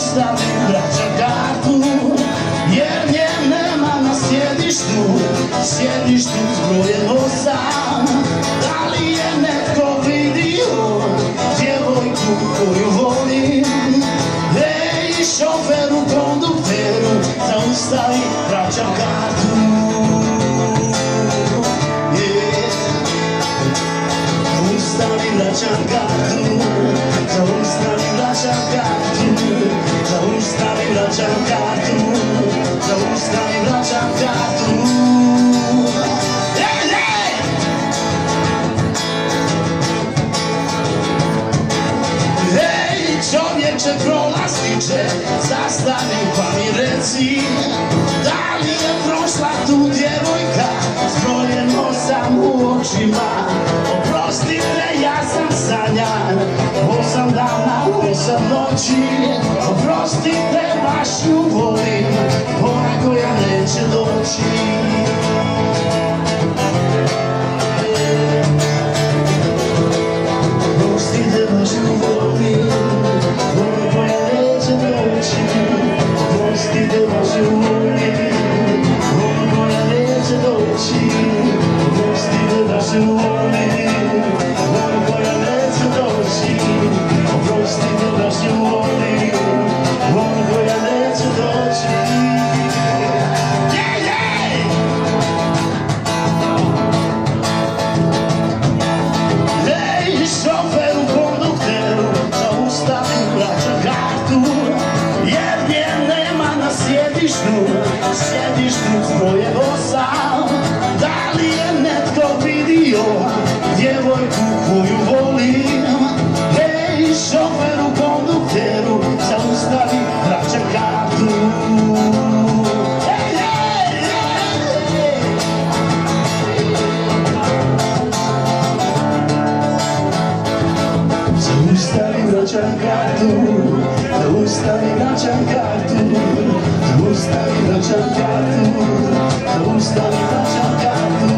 Zaustavi vraća kartu, jer nje nema na sjedištu. Sjedištu zbrojeno sam. Da li je netko vidio djevojku koju volim? Ej, šoferu, kondukteru, zaustavi vraća kartu. Zaustavi vraća kartu, zaustavi vraća kartu, zaustavi vraća kartu, zaustavi vraća kartu. Čovječe, prolaziće, zastani pa mi reci, da li je prošla tu djevojka s brojem 8 u očima? Oprostite, ja sam sanjan, 8 dana, 8 noći. Oprostite, baš ju volim, ona koja neće doći. Oprostite, baš ju volim, oprostite, baš ju volim, ona koja neće doći. Oprostite, baš ju volim, ona koja neće doći. Oprostite, baš ju volim, ona koja neće doći. Ej, šoferu, kondukteru, zaustavi vraća kartu, jer nje nema na sjedištu. Sjedištu zbroje 8. Da li je netko vidio djevojku koju volim? Ej, šoferu, kondukteru, zaustavi vraća kartu. Zaustavi vraća kartu, zaustavi vraća kartu, zaustavi vraća kartu, zaustavi vraća kartu.